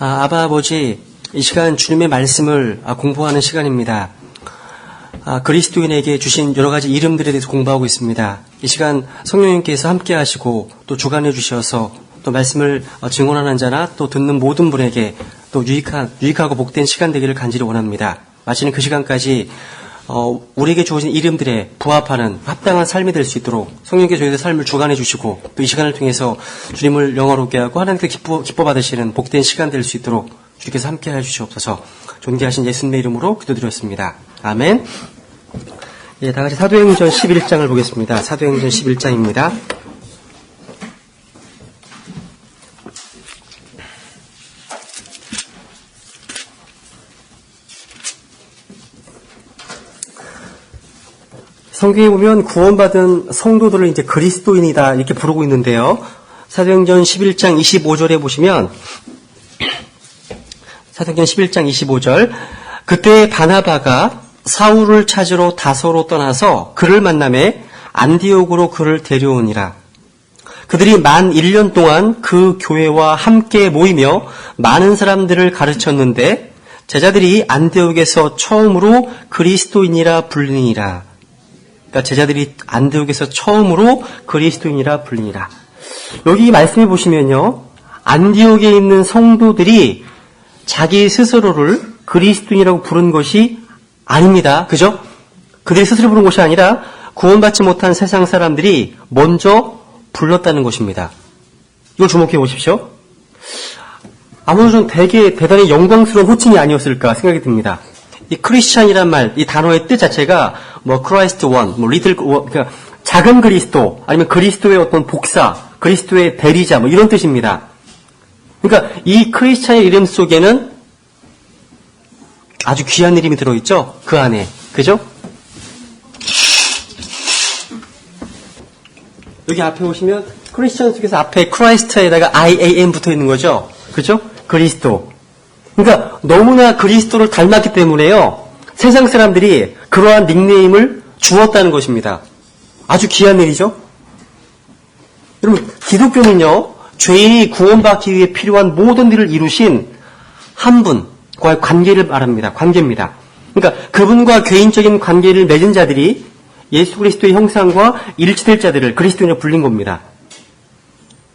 아바 아버지, 이 시간 주님의 말씀을 공부하는 시간입니다. 그리스도인에게 주신 여러 가지 이름들에 대해서 공부하고 있습니다. 이 시간 성령님께서 함께 하시고 또 주관해 주셔서 또 말씀을 증언하는 자나 또 듣는 모든 분에게 또 유익하고 복된 시간 되기를 간절히 원합니다. 마치는 그 시간까지 우리에게 주어진 이름들에 부합하는 합당한 삶이 될 수 있도록 성령께서 저희의 삶을 주관해 주시고 또 이 시간을 통해서 주님을 영화롭게 하고 하나님께 기뻐 받으시는 복된 시간 될 수 있도록 주께서 함께 해주시옵소서. 존귀하신 예수님의 이름으로 기도드렸습니다. 아멘. 예, 다 같이 사도행전 11장을 보겠습니다. 사도행전 11장입니다. 성경에 보면 구원받은 성도들을 이제 그리스도인이다 이렇게 부르고 있는데요. 사도행전 11장 25절에 보시면 사도행전 11장 25절 그때 바나바가 사울을 찾으러 다소로 떠나서 그를 만나매 안디옥으로 그를 데려오니라. 그들이 만 1년 동안 그 교회와 함께 모이며 많은 사람들을 가르쳤는데 제자들이 안디옥에서 처음으로 그리스도인이라 불리니라. 그러니까 제자들이 안디옥에서 처음으로 그리스도인이라 불리니라. 여기 말씀해 보시면요. 안디옥에 있는 성도들이 자기 스스로를 그리스도인이라고 부른 것이 아닙니다. 그죠? 그들이 스스로 부른 것이 아니라 구원받지 못한 세상 사람들이 먼저 불렀다는 것입니다. 이걸 주목해 보십시오. 아무래도 좀 대단히 영광스러운 호칭이 아니었을까 생각이 듭니다. 이 크리스찬이란 말, 이 단어의 뜻 자체가 크라이스트 원, 리틀 원, 그러니까 작은 그리스도, 아니면 그리스도의 어떤 복사, 그리스도의 대리자, 이런 뜻입니다. 그러니까 이 크리스찬의 이름 속에는 아주 귀한 이름이 들어있죠? 그 안에. 그죠? 여기 앞에 보시면 크리스찬 속에서 앞에 크라이스트에다가 IAM 붙어 있는 거죠? 그죠? 그리스도. 그러니까 너무나 그리스도를 닮았기 때문에요. 세상 사람들이 그러한 닉네임을 주었다는 것입니다. 아주 귀한 일이죠? 여러분, 기독교는요. 죄인이 구원받기 위해 필요한 모든 일을 이루신 한 분과의 관계를 말합니다. 관계입니다. 그러니까 그분과 개인적인 관계를 맺은 자들이 예수 그리스도의 형상과 일치될 자들을 그리스도인으로 불린 겁니다.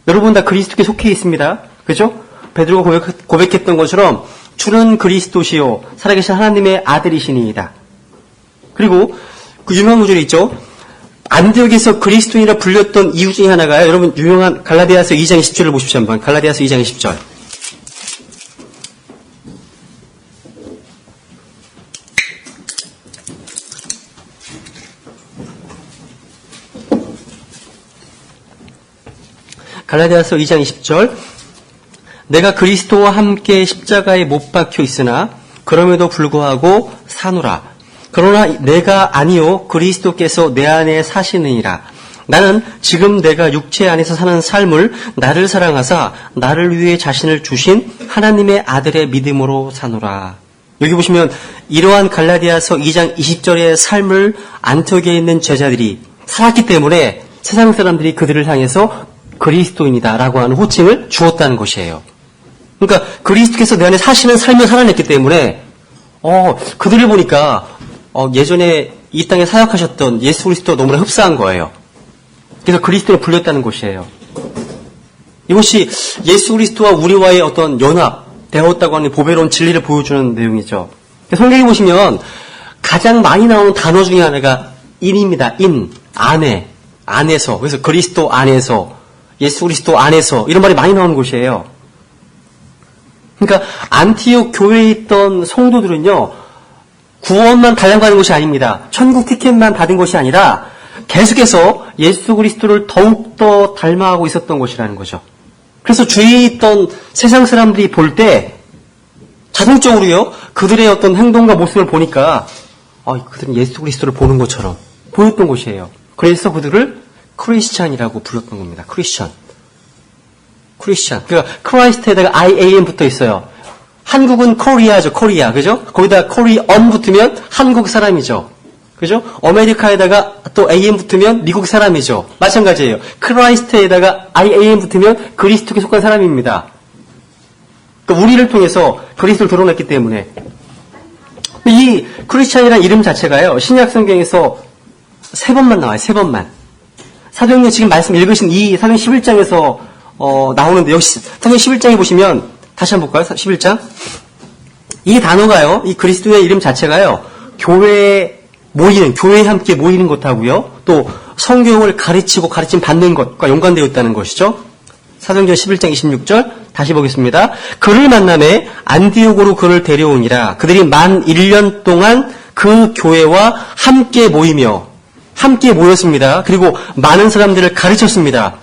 여러분 다 그리스도께 속해 있습니다. 그죠? 베드로가 고백했던 것처럼 주는 그리스도시요 살아계신 하나님의 아들이시니이다. 그리고 그 유명한 구절이 있죠. 안디옥에서 그리스도인이라 불렸던 이유 중에 하나가요. 여러분 유명한 갈라디아서 2장 20절을 보십시오. 한번 갈라디아서 2장 20절. 갈라디아서 2장 20절. 내가 그리스도와 함께 십자가에 못 박혀 있으나 그럼에도 불구하고 사노라. 그러나 내가 아니요 그리스도께서 내 안에 사시느니라. 나는 지금 내가 육체 안에서 사는 삶을 나를 사랑하사 나를 위해 자신을 주신 하나님의 아들의 믿음으로 사노라. 여기 보시면 이러한 갈라디아서 2장 20절의 삶을 안티옥에 있는 제자들이 살았기 때문에 세상 사람들이 그들을 향해서 그리스도인이다라고 하는 호칭을 주었다는 것이에요. 그러니까 그리스도께서 내 안에 사시는 삶을 살아냈기 때문에 그들을 보니까 예전에 이 땅에 사역하셨던 예수 그리스도가 너무나 흡사한 거예요. 그래서 그리스도를 불렸다는 것이에요. 이것이 예수 그리스도와 우리와의 어떤 연합되었다고 하는 보배로운 진리를 보여주는 내용이죠. 성경에 보시면 가장 많이 나오는 단어 중에 하나가 인입니다. 인, 안에서. 그래서 그리스도 안에서, 예수 그리스도 안에서 이런 말이 많이 나오는 곳이에요. 그러니까 안티옥 교회에 있던 성도들은요. 구원만 달랑가는 것이 아닙니다. 천국 티켓만 받은 것이 아니라 계속해서 예수 그리스도를 더욱더 닮아가고 있었던 것이라는 거죠. 그래서 주위에 있던 세상 사람들이 볼 때 자동적으로요. 그들의 어떤 행동과 모습을 보니까 그들은 예수 그리스도를 보는 것처럼 보였던 것이에요. 그래서 그들을 크리스찬이라고 불렀던 겁니다. 크리스찬. 그러니까 크라이스트에다가 IAM 붙어 있어요. 한국은 코리아죠. 코리아. 그죠? 거기다 코리언 붙으면 한국 사람이죠. 그죠? 아메리카에다가 또 AM 붙으면 미국 사람이죠. 마찬가지예요. 크라이스트에다가 IAM 붙으면 그리스도께 속한 사람입니다. 그러니까 우리를 통해서 그리스도를 드러냈기 때문에. 이 크리스찬이라는 이름 자체가요, 신약 성경에서 3번만 나와요. 3번만. 사도행전 지금 말씀 읽으신 이 사도행전 11장에서 나오는데, 역시 사도행전 11장에 보시면 다시 한번 볼까요? 11장. 이 단어가요, 이 그리스도의 이름 자체가요, 교회에 함께 모이는 것하고요, 또 성경을 가르치고 가르침 받는 것과 연관되어 있다는 것이죠. 사도행전 11장 26절 다시 보겠습니다. 그를 만남에 안디옥으로 그를 데려오니라. 그들이 만 1년 동안 그 교회와 함께 모였습니다. 그리고 많은 사람들을 가르쳤습니다.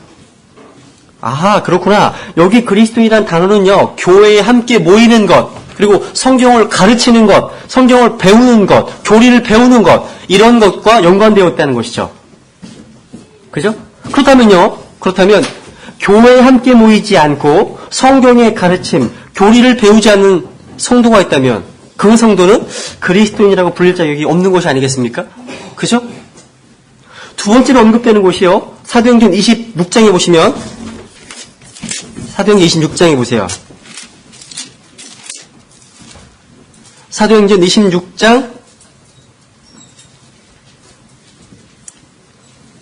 아하, 그렇구나. 여기 그리스도인이라는 단어는요, 교회에 함께 모이는 것, 그리고 성경을 가르치는 것, 성경을 배우는 것, 교리를 배우는 것, 이런 것과 연관되어 있다는 것이죠. 그죠? 그렇다면 교회에 함께 모이지 않고 성경의 가르침, 교리를 배우지 않는 성도가 있다면 그 성도는 그리스도인이라고 불릴 자격이 없는 것이 아니겠습니까? 그죠? 두 번째로 언급되는 곳이요, 사도행전 26장에 보시면, 사도행전 26장에 보세요. 사도행전 26장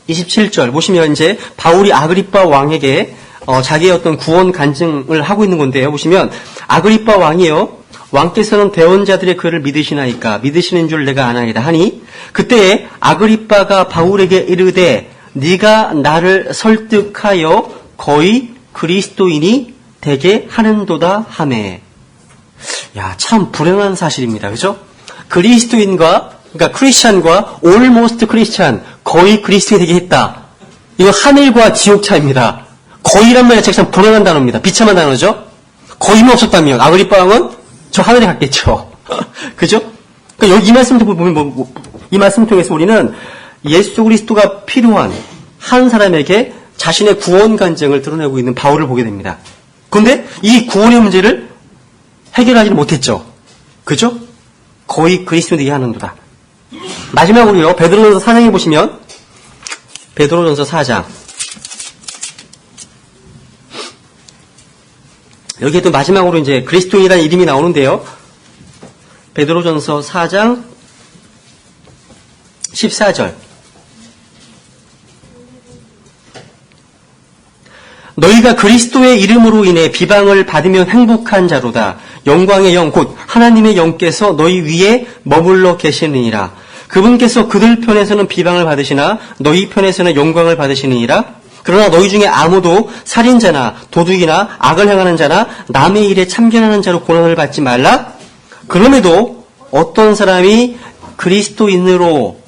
27절 보시면 이제 바울이 아그리빠 왕에게 자기의 어떤 구원 간증을 하고 있는 건데요. 보시면 아그리빠 왕이요, 왕께서는 대언자들의 글을 믿으시는 줄 내가 아나이다 하니, 그때 아그리빠가 바울에게 이르되 네가 나를 설득하여 거의 그리스도인이 되게 하는도다 하매. 야, 참 불행한 사실입니다. 그죠? 그리스도인과, 그러니까 크리스찬과 almost 크리스찬, 거의 그리스도인이 되게 했다. 이거 하늘과 지옥 차이입니다. 거의란 말이 참 불행한 단어입니다. 비참한 단어죠? 거의만 없었다면 아그리빠 왕은 저 하늘에 갔겠죠. 그죠? 그러니까 여기 이 말씀을 보면 이 말씀을 통해서 우리는 예수 그리스도가 필요한 한 사람에게 자신의 구원 간증을 드러내고 있는 바울을 보게 됩니다. 그런데 이 구원의 문제를 해결하지는 못했죠. 그죠? 거의 그리스도인이 하는도다. 마지막으로요, 베드로전서 4장에 보시면, 베드로전서 4장. 여기에 또 마지막으로 이제 그리스도인이라는 이름이 나오는데요. 베드로전서 4장 14절. 너희가 그리스도의 이름으로 인해 비방을 받으면 행복한 자로다. 영광의 영 곧 하나님의 영께서 너희 위에 머물러 계시느니라. 그분께서 그들 편에서는 비방을 받으시나 너희 편에서는 영광을 받으시느니라. 그러나 너희 중에 아무도 살인자나 도둑이나 악을 행하는 자나 남의 일에 참견하는 자로 고난을 받지 말라. 그럼에도 어떤 사람이 그리스도인으로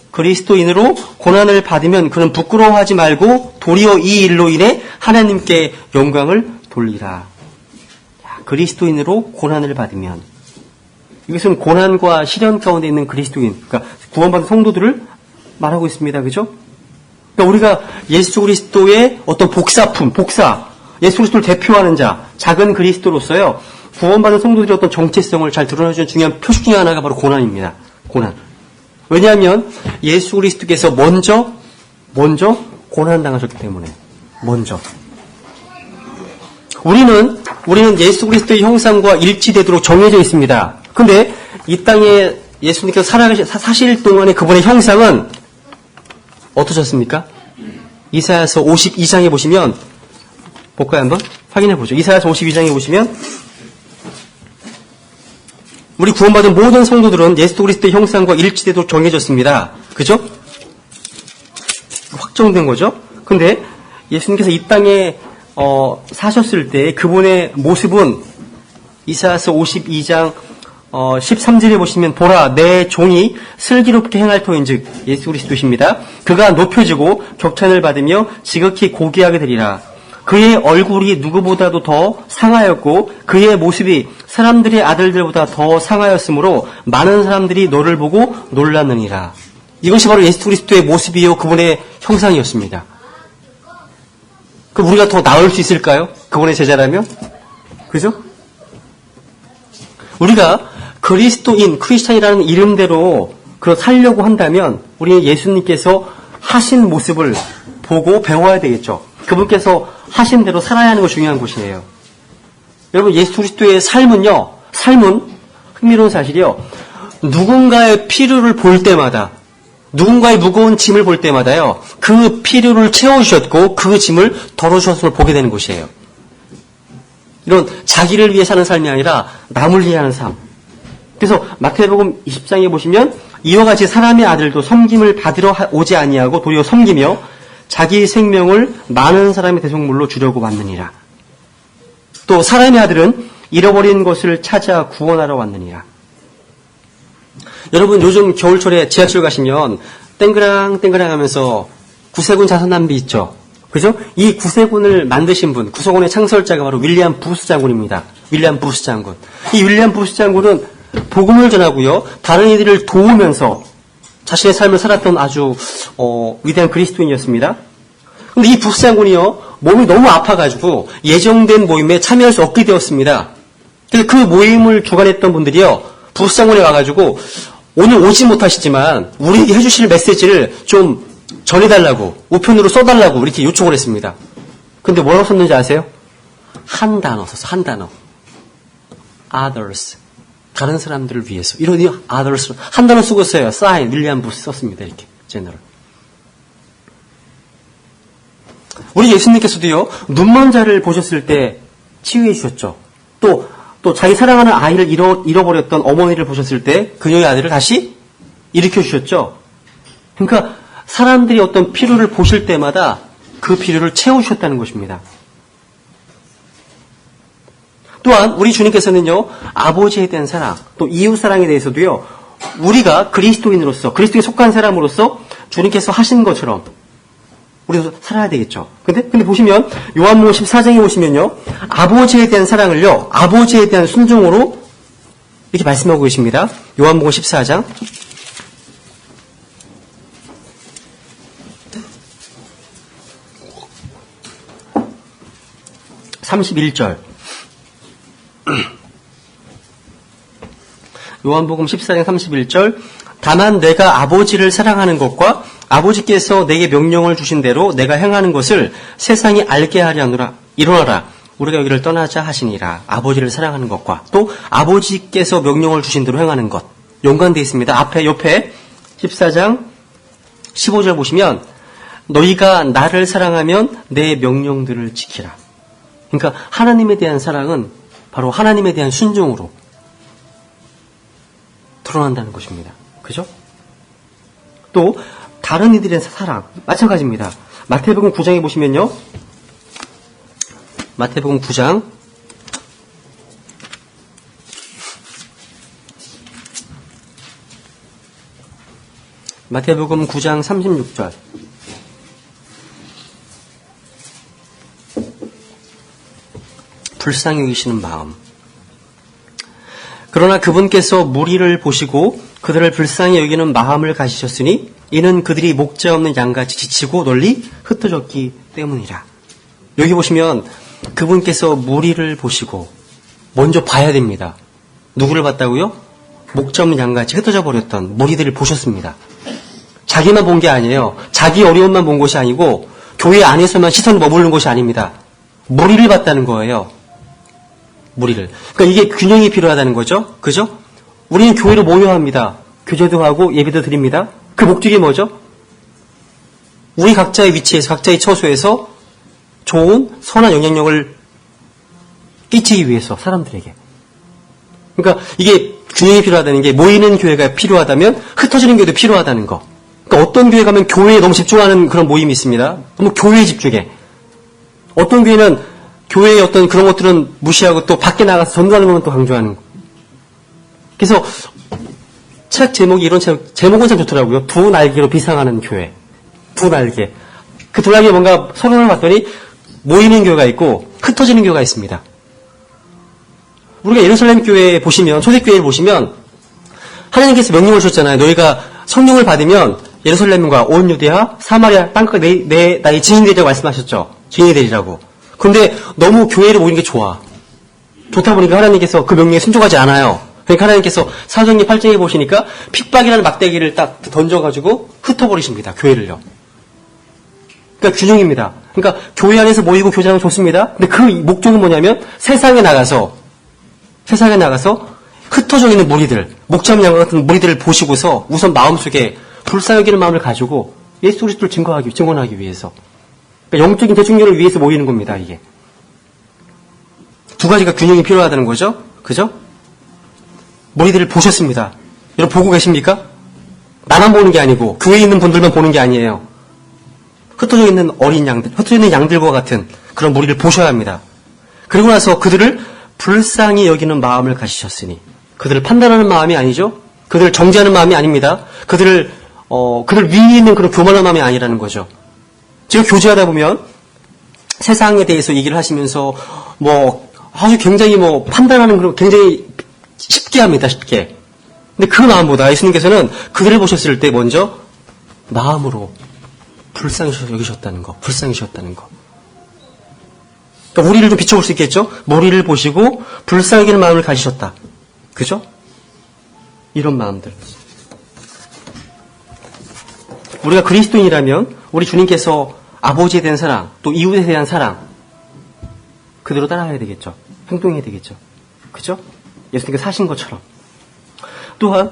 고난을 받으면 그는 부끄러워하지 말고 도리어 이 일로 인해 하나님께 영광을 돌리라. 그리스도인으로 고난을 받으면, 이것은 고난과 시련 가운데 있는 그리스도인, 그러니까 구원받은 성도들을 말하고 있습니다. 그죠? 그러니까 우리가 예수 그리스도의 어떤 복사, 예수 그리스도를 대표하는 자, 작은 그리스도로서요, 구원받은 성도들의 어떤 정체성을 잘 드러내주는 중요한 표식 중에 하나가 바로 고난입니다. 고난. 왜냐하면 예수 그리스도께서 먼저 고난당하셨기 때문에. 먼저. 우리는 예수 그리스도의 형상과 일치되도록 정해져 있습니다. 근데 이 땅에 예수님께서 사실 동안의 그분의 형상은 어떠셨습니까? 이사야서 52장에 보시면, 볼까요? 한번 확인해 보죠. 이사야서 52장에 보시면, 우리 구원받은 모든 성도들은 예수 그리스도의 형상과 일치되도록 정해졌습니다. 그죠? 확정된 거죠? 근데 예수님께서 이 땅에 사셨을 때 그분의 모습은 이사야서 52장 13절에 보시면, 보라 내 종이 슬기롭게 행할 터인즉 예수 그리스도십니다. 그가 높여지고 격찬을 받으며 지극히 고귀하게 되리라. 그의 얼굴이 누구보다도 더 상하였고 그의 모습이 사람들의 아들들보다 더 상하였으므로 많은 사람들이 너를 보고 놀랐느니라. 이것이 바로 예수 그리스도의 모습이요 그분의 형상이었습니다. 그럼 우리가 더 나을 수 있을까요? 그분의 제자라면? 그죠? 우리가 그리스도인, 크리스찬이라는 이름대로 살려고 한다면 우리는 예수님께서 하신 모습을 보고 배워야 되겠죠. 그분께서 하신 대로 살아야 하는 것이 중요한 것이에요. 여러분 예수 그리스도의 삶은요. 삶은 흥미로운 사실이요. 누군가의 필요를 볼 때마다 누군가의 무거운 짐을 볼 때마다요. 그 필요를 채워주셨고 그 짐을 덜어주셨음을 보게 되는 곳이에요. 이런 자기를 위해 사는 삶이 아니라 남을 위해 하는 삶. 그래서 마태복음 20장에 보시면 이와 같이 사람의 아들도 섬김을 받으러 오지 아니하고 도리어 섬기며 자기 생명을 많은 사람의 대속물로 주려고 왔느니라. 또 사람의 아들은 잃어버린 것을 찾아 구원하러 왔느니라. 여러분 요즘 겨울철에 지하철 가시면 땡그랑 하면서 구세군 자선남비 있죠. 그죠? 이 구세군을 만드신 분, 구세군의 창설자가 바로 윌리엄 부스 장군입니다. 윌리엄 부스 장군. 이 윌리엄 부스 장군은 복음을 전하고요. 다른 이들을 도우면서 자신의 삶을 살았던 아주 위대한 그리스도인이었습니다. 근데 이 부스 장군이요. 몸이 너무 아파가지고 예정된 모임에 참여할 수 없게 되었습니다. 그래서 그 모임을 주관했던 분들이요. 부스 장군에 와가지고 오늘 오지 못하시지만 우리에게 해주실 메시지를 좀 전해달라고 우편으로 써달라고 이렇게 요청을 했습니다. 근데 뭐라고 썼는지 아세요? 한 단어 썼어. 한 단어. others. 다른 사람들을 위해서. 이런 others. 한 단어 쓰고 있어요. 사인 윌리엄 부스 썼습니다. 이렇게. 제너럴. 우리 예수님께서도요. 눈먼 자를 보셨을 때 치유해 주셨죠. 또 자기 사랑하는 아이를 잃어버렸던 어머니를 보셨을 때 그녀의 아들을 다시 일으켜 주셨죠. 그러니까 사람들이 어떤 필요를 보실 때마다 그 필요를 채우셨다는 것입니다. 또한 우리 주님께서는요. 아버지에 대한 사랑, 또 이웃 사랑에 대해서도요. 우리가 그리스도인으로서 그리스도에 속한 사람으로서 주님께서 하신 것처럼 우리도 살아야 되겠죠. 근데 보시면 요한복음 14장에 보시면요. 아버지에 대한 사랑을요. 아버지에 대한 순종으로 이렇게 말씀하고 계십니다. 요한복음 14장 31절. 요한복음 14장 31절. 다만 내가 아버지를 사랑하는 것과 아버지께서 내게 명령을 주신 대로 내가 행하는 것을 세상이 알게 하려 하노라. 일어나라. 우리가 여기를 떠나자 하시니라. 아버지를 사랑하는 것과 또 아버지께서 명령을 주신 대로 행하는 것. 연관되어 있습니다. 옆에 14장 15절 보시면 너희가 나를 사랑하면 내 명령들을 지키라. 그러니까 하나님에 대한 사랑은 바로 하나님에 대한 순종으로 드러난다는 것입니다. 그죠? 또 다른 이들의 사랑 마찬가지입니다. 마태복음 9장에 보시면요. 마태복음 9장 36절. 불쌍히 여기시는 마음. 그러나 그분께서 무리를 보시고 그들을 불쌍히 여기는 마음을 가지셨으니 이는 그들이 목자 없는 양같이 지치고 널리 흩어졌기 때문이라. 여기 보시면 그분께서 무리를 보시고 먼저 봐야 됩니다. 누구를 봤다고요? 목자 없는 양같이 흩어져 버렸던 무리들을 보셨습니다. 자기만 본 게 아니에요. 자기 어려움만 본 것이 아니고 교회 안에서만 시선을 머무르는 것이 아닙니다. 무리를 봤다는 거예요. 무리를. 그러니까 이게 균형이 필요하다는 거죠. 그죠? 우리는 교회로 모여야 합니다. 교제도 하고 예배도 드립니다. 그 목적이 뭐죠? 우리 각자의 위치에서 각자의 처소에서 좋은 선한 영향력을 끼치기 위해서 사람들에게. 그러니까 이게 균형이 필요하다는 게 모이는 교회가 필요하다면 흩어지는 교회도 필요하다는 거. 그러니까 어떤 교회 가면 교회에 너무 집중하는 그런 모임이 있습니다. 너무 교회에 집중해. 어떤 교회는 교회의 어떤 그런 것들은 무시하고 또 밖에 나가서 전도하는 것만 또 강조하는 거. 그래서 책 제목이 이런 제목은 참 좋더라고요. 두 날개로 비상하는 교회. 두 날개. 그 두 날개 뭔가 서론을 봤더니 모이는 교회가 있고 흩어지는 교회가 있습니다. 우리가 예루살렘 교회 보시면 초대교회를 보시면 하나님께서 명령을 주셨잖아요. 너희가 성령을 받으면 예루살렘과 온 유대와 사마리아 땅끝 나의 증인이 되리라고 말씀하셨죠. 증인이 되리라고. 근데 너무 교회를 모이는 게 좋아. 좋다 보니까 하나님께서 그 명령에 순종하지 않아요. 그러니까 하나님께서 사도행전 8장에 보시니까 핍박이라는 막대기를 딱 던져가지고 흩어버리십니다. 교회를요. 그러니까 균형입니다. 그러니까 교회 안에서 모이고 교제하면 좋습니다. 근데 그 목적은 뭐냐면 세상에 나가서 흩어져 있는 무리들, 목자면 양과 같은 무리들을 보시고서 우선 마음속에 불쌍히 여기는 마음을 가지고 예수 그리스도를 증언하기 위해서. 그러니까 영적인 대중교를 위해서 모이는 겁니다, 이게. 두 가지가 균형이 필요하다는 거죠. 그죠? 무리들을 보셨습니다. 여러분 보고 계십니까? 나만 보는 게 아니고 교회에 있는 분들만 보는 게 아니에요. 흩어져 있는 어린 양들, 흩어져 있는 양들과 같은 그런 무리를 보셔야 합니다. 그리고 나서 그들을 불쌍히 여기는 마음을 가지셨으니, 그들을 판단하는 마음이 아니죠. 그들을 정죄하는 마음이 아닙니다. 그들 위에 있는 그런 교만한 마음이 아니라는 거죠. 제가 교제하다 보면 세상에 대해서 얘기를 하시면서 아주 굉장히 판단하는 그런 굉장히 쉽게 합니다. 쉽게. 근데 그 마음보다 예수님께서는 그들을 보셨을 때 먼저 마음으로 불쌍히 여기셨다는 거. 그러니까 우리를 좀 비춰볼 수 있겠죠? 머리를 보시고 불쌍히 여기는 마음을 가지셨다. 그죠? 이런 마음들. 우리가 그리스도인이라면 우리 주님께서 아버지에 대한 사랑, 또 이웃에 대한 사랑, 그대로 따라가야 되겠죠. 행동해야 되겠죠. 그죠? 예수님께서 사신 것처럼. 또한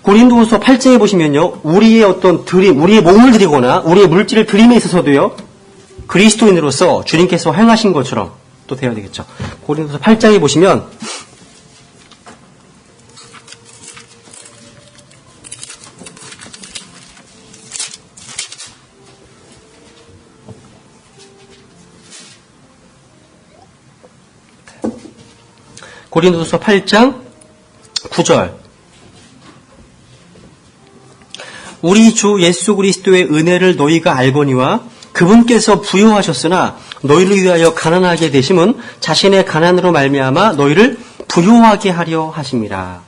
고린도후서 8장에 보시면요, 우리의 어떤 드림, 우리의 몸을 드리거나 우리의 물질을 드림에 있어서도요, 그리스도인으로서 주님께서 행하신 것처럼 또 되어야 되겠죠. 고린도후서 8장에 보시면 고린도서 8장 9절. 우리 주 예수 그리스도의 은혜를 너희가 알거니와 그분께서 부요하셨으나 너희를 위하여 가난하게 되심은 자신의 가난으로 말미암아 너희를 부요하게 하려 하심이라.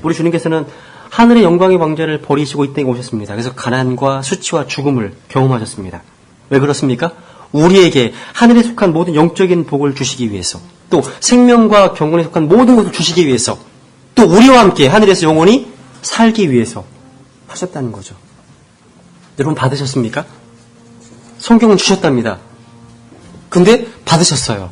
우리 주님께서는 하늘의 영광의 왕좌를 버리시고 이 땅에 오셨습니다. 그래서 가난과 수치와 죽음을 경험하셨습니다. 왜 그렇습니까? 우리에게 하늘에 속한 모든 영적인 복을 주시기 위해서, 또 생명과 경건에 속한 모든 것을 주시기 위해서, 또 우리와 함께 하늘에서 영원히 살기 위해서 하셨다는 거죠. 여러분 받으셨습니까? 성경은 주셨답니다. 근데 받으셨어요.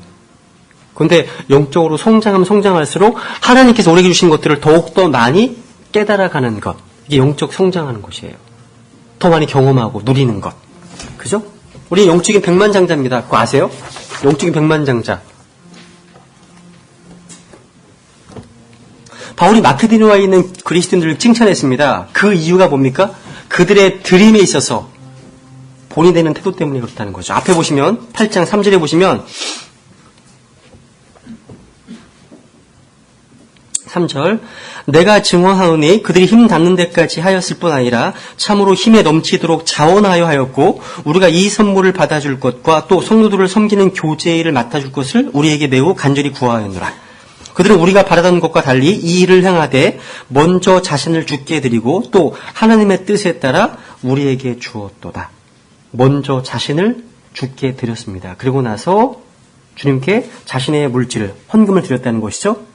근데 영적으로 성장하면 성장할수록 하나님께서 우리에게 주신 것들을 더욱더 많이 깨달아가는 것, 이게 영적 성장하는 것이에요. 더 많이 경험하고 누리는 것. 그죠? 우리 영적인 백만장자입니다. 그거 아세요? 영적인 백만장자. 바울이 마케도니아에 있는 그리스도인들을 칭찬했습니다. 그 이유가 뭡니까? 그들의 드림에 있어서 본이 되는 태도 때문에 그렇다는 거죠. 앞에 보시면 8장 3절에 보시면 3절, 내가 증언하오니 그들이 힘 닿는 데까지 하였을 뿐 아니라 참으로 힘에 넘치도록 자원하여 하였고, 우리가 이 선물을 받아줄 것과 또 성도들을 섬기는 교제를 맡아줄 것을 우리에게 매우 간절히 구하였노라. 그들은 우리가 바라던 것과 달리 이 일을 행하되 먼저 자신을 주께 드리고 또 하나님의 뜻에 따라 우리에게 주었도다. 먼저 자신을 주께 드렸습니다. 그리고 나서 주님께 자신의 물질을, 헌금을 드렸다는 것이죠.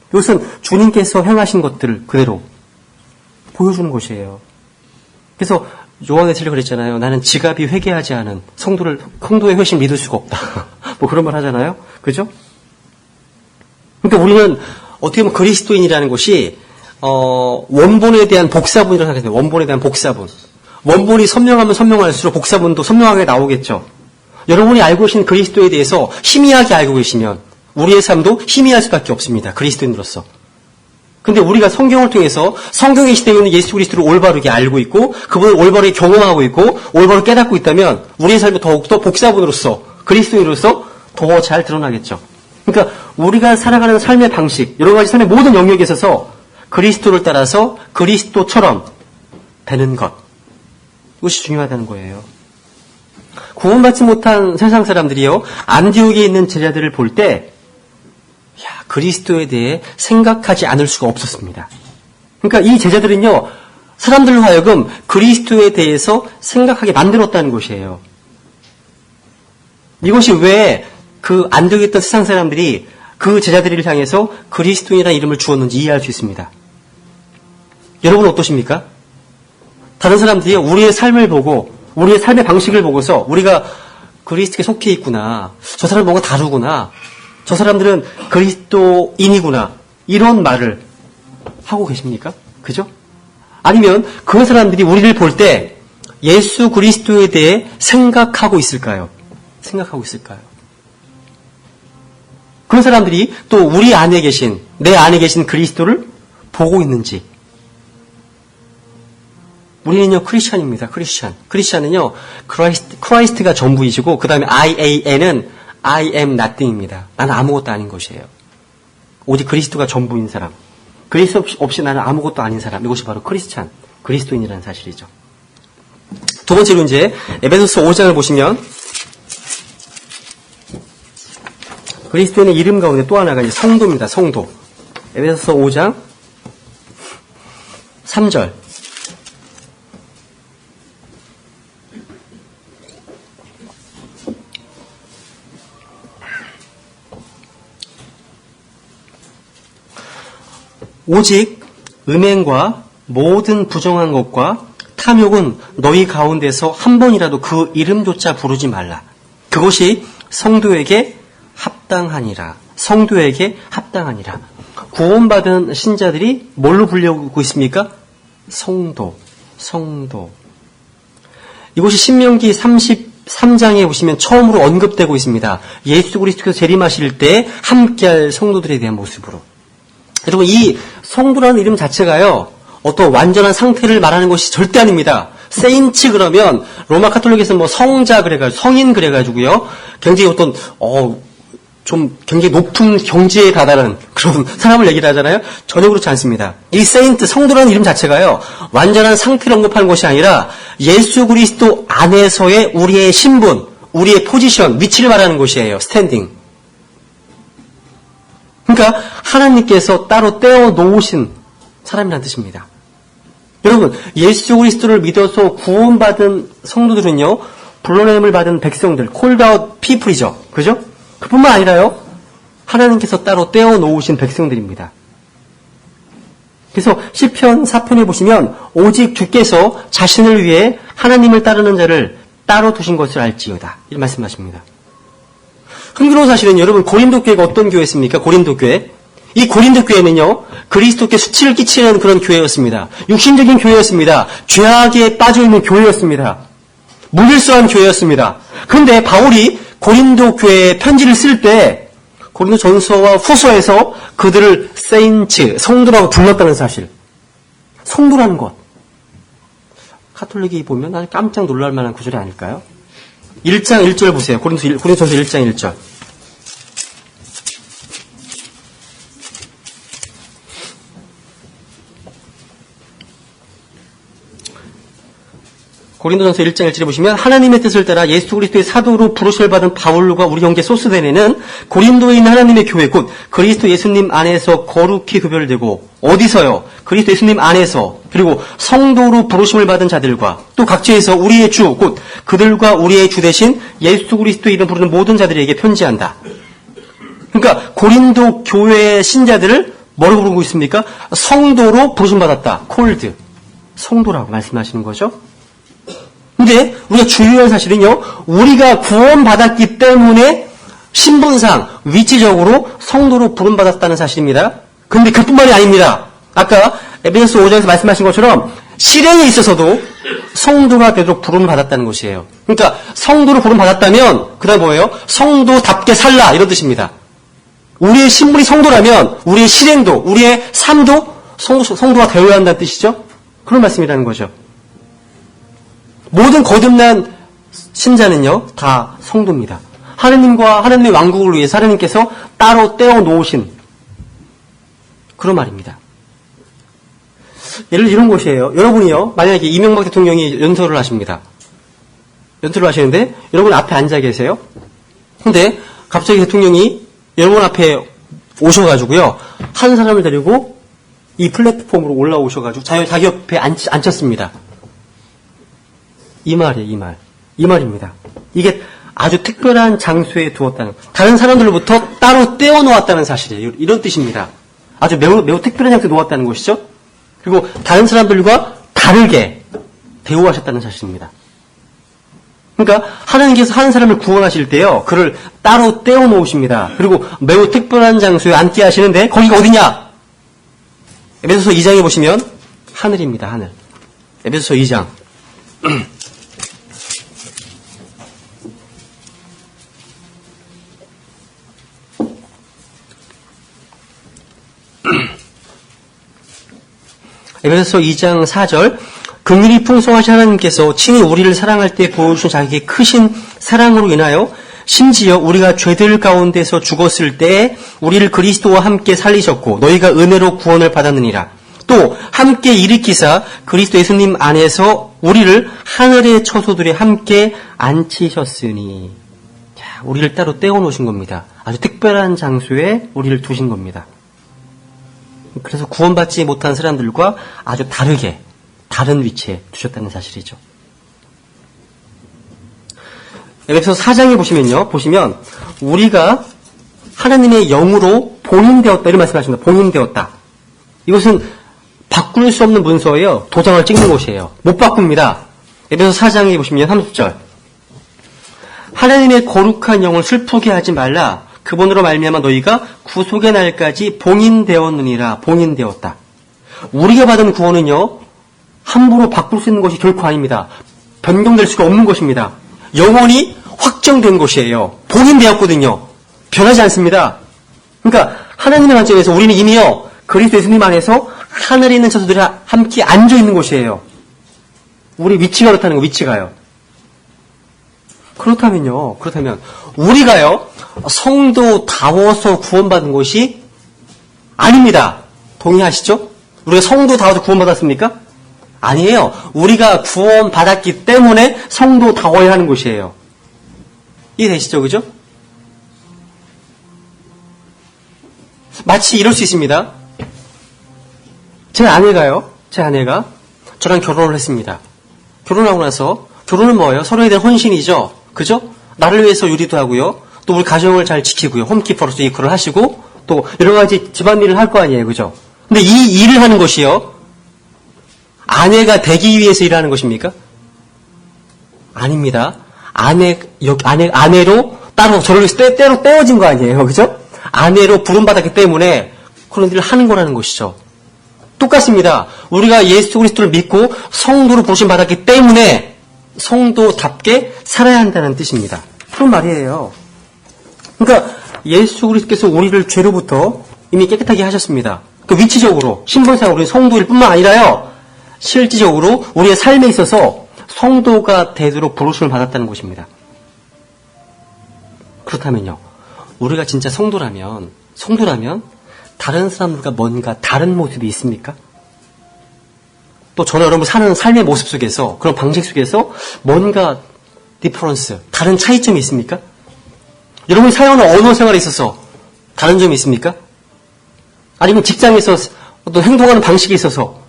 이것은 주님께서 행하신 것들을 그대로 보여주는 것이에요. 그래서 요한에슬리가 그랬잖아요. 나는 지갑이 회개하지 않은 성도의 회심 믿을 수가 없다. 뭐 그런 말 하잖아요. 그죠? 그러니까 우리는 어떻게 보면 그리스도인이라는 것이 원본에 대한 복사본이라고 생각해요. 원본에 대한 복사본. 원본이 선명하면 선명할수록 복사본도 선명하게 나오겠죠. 여러분이 알고 계신 그리스도에 대해서 희미하게 알고 계시면 우리의 삶도 희미할 수밖에 없습니다. 그리스도인으로서. 근데 우리가 성경을 통해서 성경의 시대에 있는 예수 그리스도를 올바르게 알고 있고 그분을 올바르게 경험하고 있고 올바르게 깨닫고 있다면 우리의 삶이 더욱더 복사본으로서, 그리스도인으로서 더 잘 드러나겠죠. 그러니까 우리가 살아가는 삶의 방식, 여러 가지 삶의 모든 영역에 있어서 그리스도를 따라서 그리스도처럼 되는 것, 이것이 중요하다는 거예요. 구원받지 못한 세상 사람들이요, 안디옥에 있는 제자들을 볼 때 그리스도에 대해 생각하지 않을 수가 없었습니다. 그러니까 이 제자들은요, 사람들로 하여금 그리스도에 대해서 생각하게 만들었다는 것이에요. 이것이 왜 그 안디옥에 있던 세상 사람들이 그 제자들을 향해서 그리스도인이라는 이름을 주었는지 이해할 수 있습니다. 여러분은 어떠십니까? 다른 사람들이 우리의 삶을 보고 우리의 삶의 방식을 보고서 우리가 그리스도에 속해 있구나. 저 사람 뭔가 다르구나. 저 사람들은 그리스도인이구나. 이런 말을 하고 계십니까? 그죠? 아니면 그 사람들이 우리를 볼 때 예수 그리스도에 대해 생각하고 있을까요? 생각하고 있을까요? 그런 사람들이 또 우리 안에 계신, 내 안에 계신 그리스도를 보고 있는지. 우리는요, 크리스찬입니다. 크리스찬. 크리스찬은요, 크라이스트가 전부이시고, 그 다음에 IAN은 I am nothing입니다. 나는 아무것도 아닌 것이에요. 오직 그리스도가 전부인 사람. 그리스도 없이 나는 아무것도 아닌 사람. 이것이 바로 크리스찬, 그리스도인이라는 사실이죠. 두 번째로 이제, 에베소서 5장을 보시면, 그리스도인의 이름 가운데 또 하나가 이제 성도입니다. 성도. 에베소서 5장 3절. 오직 음행과 모든 부정한 것과 탐욕은 너희 가운데서 한 번이라도 그 이름조차 부르지 말라. 그것이 성도에게 합당하니라. 성도에게 합당하니라. 구원받은 신자들이 뭘로 불리고 있습니까? 성도. 성도. 이것이 신명기 33장에 보시면 처음으로 언급되고 있습니다. 예수 그리스도께서 재림하실 때 함께할 성도들에 대한 모습으로. 여러분, 이 성도라는 이름 자체가요, 어떤 완전한 상태를 말하는 것이 절대 아닙니다. 세인츠 그러면 로마 카톨릭에서 뭐 성자 그래가지고 성인 그래가지고요, 굉장히 어떤 좀 굉장히 높은 경지에 다다른 그런 사람을 얘기를 하잖아요. 전혀 그렇지 않습니다. 이 세인트, 성도라는 이름 자체가요, 완전한 상태를 언급하는 것이 아니라 예수 그리스도 안에서의 우리의 신분, 우리의 포지션, 위치를 말하는 것이에요. 스탠딩. 그러니까 하나님께서 따로 떼어 놓으신 사람이라는 뜻입니다. 여러분, 예수 그리스도를 믿어서 구원받은 성도들은요, 불러냄을 받은 백성들, called out people이죠. 그죠? 그뿐만 아니라요, 하나님께서 따로 떼어 놓으신 백성들입니다. 그래서 시편 4편에 보시면 오직 주께서 자신을 위해 하나님을 따르는 자를 따로 두신 것을 알지어다. 이런 말씀하십니다. 흥미로운 사실은 여러분, 고린도 교회가 어떤 교회였습니까? 고린도 교회. 이 고린도 교회는요, 그리스도께 수치를 끼치는 그런 교회였습니다. 육신적인 교회였습니다. 죄악에 빠져있는 교회였습니다. 무질서한 교회였습니다. 그런데 바울이 고린도 교회에 편지를 쓸 때 고린도 전서와 후서에서 그들을 세인츠, 성도라고 불렀다는 사실. 성도라는 것. 카톨릭이 보면 아주 깜짝 놀랄 만한 구절이 아닐까요? 1장 1절 보세요. 고린도전서 1장 1절. 고린도전서 1장 1절에 보시면 하나님의 뜻을 따라 예수 그리스도의 사도로 부르심을 받은 바울과 우리 형제 소스데네는 고린도에 있는 하나님의 교회 곧 그리스도 예수님 안에서 거룩히 구별되고 어디서요? 그리스도 예수님 안에서 그리고 성도로 부르심을 받은 자들과 또 각지에서 우리의 주 곧 그들과 우리의 주 대신 예수 그리스도의 이름 부르는 모든 자들에게 편지한다. 그러니까 고린도 교회의 신자들을 뭐로 부르고 있습니까? 성도로 부르심 받았다. 콜드. 성도라고 말씀하시는 거죠. 근데 우리가 주의할 사실은요, 우리가 구원받았기 때문에 신분상, 위치적으로 성도로 부름받았다는 사실입니다. 근데 그뿐만이 아닙니다. 아까 에베소서 5장에서 말씀하신 것처럼 실행에 있어서도 성도가 되도록 부름받았다는 것이에요. 그러니까 성도로 부름받았다면 그 다음 뭐예요? 성도답게 살라 이런 뜻입니다. 우리의 신분이 성도라면 우리의 실행도, 우리의 삶도 성도가 되어야 한다는 뜻이죠. 그런 말씀이라는 거죠. 모든 거듭난 신자는요, 다 성도입니다. 하느님과 하느님의 왕국을 위해서 하느님께서 따로 떼어 놓으신 그런 말입니다. 예를 들어 이런 것이에요. 여러분이요, 만약에 이명박 대통령이 연설을 하십니다. 연설을 하시는데 여러분 앞에 앉아 계세요. 근데 갑자기 대통령이 여러분 앞에 오셔가지고요, 한 사람을 데리고 이 플랫폼으로 올라오셔가지고 자기 옆에 앉혔습니다. 이 말이에요, 이 말. 이 말입니다. 이게 아주 특별한 장소에 두었다는, 다른 사람들로부터 따로 떼어놓았다는 사실이에요. 이런 뜻입니다. 아주 매우 특별한 장소에 놓았다는 것이죠. 그리고 다른 사람들과 다르게 대우하셨다는 사실입니다. 그러니까 하나님께서 한 사람을 구원하실 때요, 그를 따로 떼어 놓으십니다. 그리고 매우 특별한 장소에 앉게 하시는데 거기가 어디냐? 에베소서 2장에 보시면 하늘입니다. 하늘. 에베소서 2장. 에베소서 2장 4절. 긍휼이 풍성하신 하나님께서 친히 우리를 사랑할 때 보여주신 자기의 크신 사랑으로 인하여 심지어 우리가 죄들 가운데서 죽었을 때 우리를 그리스도와 함께 살리셨고 너희가 은혜로 구원을 받았느니라. 또 함께 일으키사 그리스도 예수님 안에서 우리를 하늘의 처소들에 함께 앉히셨으니. 자, 우리를 따로 떼어놓으신 겁니다. 아주 특별한 장소에 우리를 두신 겁니다. 그래서 구원받지 못한 사람들과 아주 다르게 다른 위치에 두셨다는 사실이죠. 에베소서 4장에 보시면 우리가 하나님의 영으로 봉인되었다 이런 말씀하십니다. 봉인되었다. 이것은 바꿀 수 없는 문서예요. 도장을 찍는 곳이에요. 못 바꿉니다. 에베소서 4장에 보시면 30절. 하나님의 거룩한 영을 슬프게 하지 말라. 그분으로 말미암아 너희가 구속의 날까지 봉인되었느니라. 봉인되었다. 우리가 받은 구원은요, 함부로 바꿀 수 있는 것이 결코 아닙니다. 변경될 수가 없는 것입니다. 영원히 확정된 것이에요. 봉인되었거든요. 변하지 않습니다. 그러니까 하나님의 관점에서 우리는 이미요, 그리스도 예수님 안에서 하늘에 있는 처소들이 함께 앉아 있는 곳이에요. 우리 위치가 그렇다는 거, 위치가요. 그렇다면 우리가요, 성도다워서 구원받은 것이 아닙니다. 동의하시죠? 우리가 성도다워서 구원받았습니까? 아니에요. 우리가 구원받았기 때문에 성도다워야 하는 것이에요. 이해되시죠? 그죠? 마치 이럴 수 있습니다. 제 아내가 저랑 결혼을 했습니다. 결혼하고 나서, 결혼은 뭐예요? 서로에 대한 헌신이죠? 그죠? 나를 위해서 요리도 하고요. 또 우리 가정을 잘 지키고요. 홈키퍼로서 이끌을 하시고, 또 여러 가지 집안일을 할 거 아니에요. 그죠? 근데 이 일을 하는 것이요, 아내가 되기 위해서 일하는 것입니까? 아닙니다. 아내로 따로 저를 위해서 때로 떼어진 거 아니에요. 그죠? 아내로 부름받았기 때문에 그런 일을 하는 거라는 것이죠. 똑같습니다. 우리가 예수 그리스도를 믿고 성도로 부르심받았기 때문에 성도답게 살아야 한다는 뜻입니다. 그런 말이에요. 그러니까 예수 그리스도께서 우리를 죄로부터 이미 깨끗하게 하셨습니다. 그 위치적으로, 신분상으로 우리는 성도일 뿐만 아니라요, 실질적으로 우리의 삶에 있어서 성도가 되도록 부르심을 받았다는 것입니다. 그렇다면요, 우리가 진짜 성도라면 다른 사람들과 뭔가 다른 모습이 있습니까? 또 저는 여러분 사는 삶의 모습 속에서, 그런 방식 속에서 뭔가 디퍼런스, 다른 차이점이 있습니까? 여러분이 사용하는 언어 생활에 있어서 다른 점이 있습니까? 아니면 직장에서 어떤 행동하는 방식에 있어서,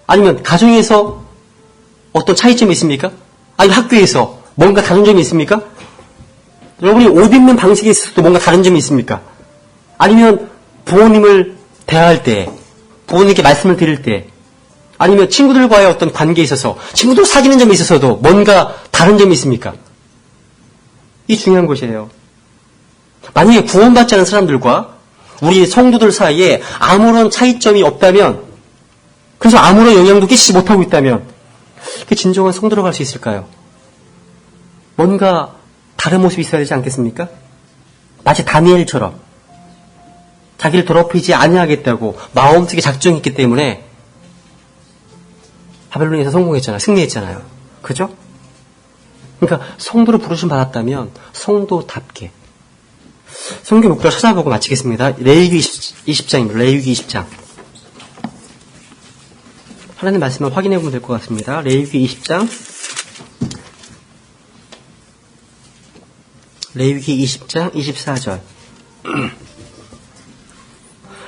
아니면 가정에서 어떤 차이점이 있습니까? 아니면 학교에서 뭔가 다른 점이 있습니까? 여러분이 옷 입는 방식에 있어서도 뭔가 다른 점이 있습니까? 아니면 부모님을 대할 때, 부모님께 말씀을 드릴 때, 아니면 친구들과의 어떤 관계에 있어서, 친구들 사귀는 점에 있어서도 뭔가 다른 점이 있습니까? 이 중요한 것이에요. 만약에 구원받지 않은 사람들과 우리 성도들 사이에 아무런 차이점이 없다면, 그래서 아무런 영향도 끼치지 못하고 있다면, 그게 진정한 성도로 갈 수 있을까요? 뭔가 다른 모습이 있어야 되지 않겠습니까? 마치 다니엘처럼 자기를 더럽히지 아니하겠다고 마음속에 작정했기 때문에 바벨론에서 성공했잖아요. 승리했잖아요. 그죠? 그러니까 성도로 부르심 받았다면 성도답게. 성경 목표를 찾아보고 마치겠습니다. 레위기 20장입니다. 레위기 20장. 하나님 말씀을 확인해 보면 될 것 같습니다. 레위기 20장. 레위기 20장 24절.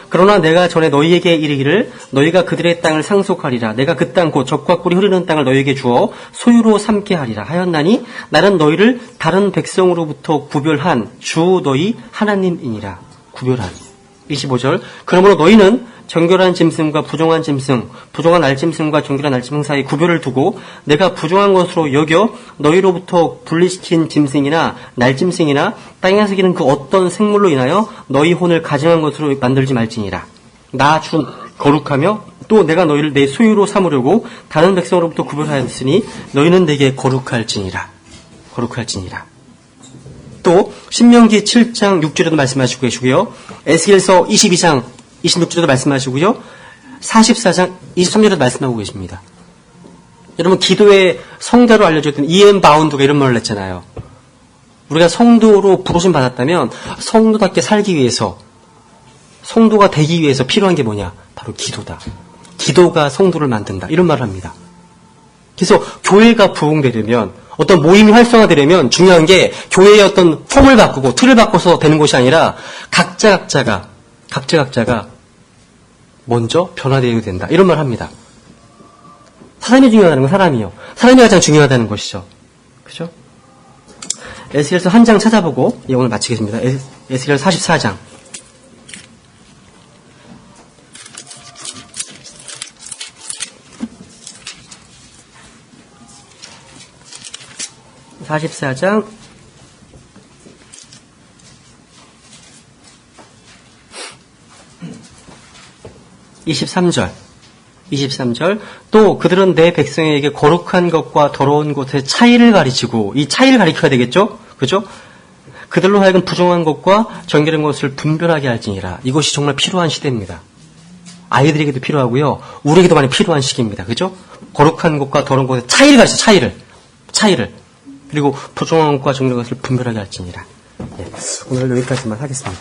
그러나 내가 전에 너희에게 이르기를 너희가 그들의 땅을 상속하리라. 내가 그 땅 곧 젖과 꿀이 흐르는 땅을 너희에게 주어 소유로 삼게 하리라 하였나니 나는 너희를 다른 백성으로부터 구별한 주 너희 하나님이니라. 구별한. 25절. 그러므로 너희는 정결한 짐승과 부정한 짐승, 부정한 알짐승과 정결한 알짐승 사이 구별을 두고 내가 부정한 것으로 여겨 너희로부터 분리시킨 짐승이나 날짐승이나 땅에 새기는 그 어떤 생물로 인하여 너희 혼을 가증한 것으로 만들지 말지니라. 나 주 거룩하며 또 내가 너희를 내 소유로 삼으려고 다른 백성으로부터 구별하였으니 너희는 내게 거룩할지니라. 거룩할지니라. 또 신명기 7장 6절에도 말씀하시고 계시고요. 에스겔서 22장 26절에도 말씀하시고요. 44장 23절에도 말씀하고 계십니다. 여러분 기도의 성자로 알려졌던 이엠 바운드가 이런 말을 했잖아요. 우리가 성도로 부르심 받았다면 성도답게 살기 위해서 성도가 되기 위해서 필요한 게 뭐냐? 바로 기도다. 기도가 성도를 만든다. 이런 말을 합니다. 그래서 교회가 부흥되려면 어떤 모임이 활성화되려면 중요한 게 교회의 어떤 폼을 바꾸고 틀을 바꿔서 되는 것이 아니라 각자가 먼저 변화되어야 된다. 이런 말을 합니다. 사람이 중요하다는 건 사람이요. 사람이 가장 중요하다는 것이죠. 그죠? 에스겔서 한 장 찾아보고 오늘 마치겠습니다. 에스겔 44장. (44장) 23절 또 그들은 내 백성에게 거룩한 것과 더러운 것의 차이를 가르치고 이 차이를 가르쳐야 되겠죠? 그죠? 그들로 하여금 부정한 것과 정결한 것을 분별하게 할지니라. 이것이 정말 필요한 시대입니다. 아이들에게도 필요하고요. 우리에게도 많이 필요한 시기입니다. 그죠? 거룩한 것과 더러운 것의 차이를 가르쳐. 차이를. 그리고 부정한 것과 정결한 것을 분별하게 할지니라. 네, 오늘 여기까지만 하겠습니다.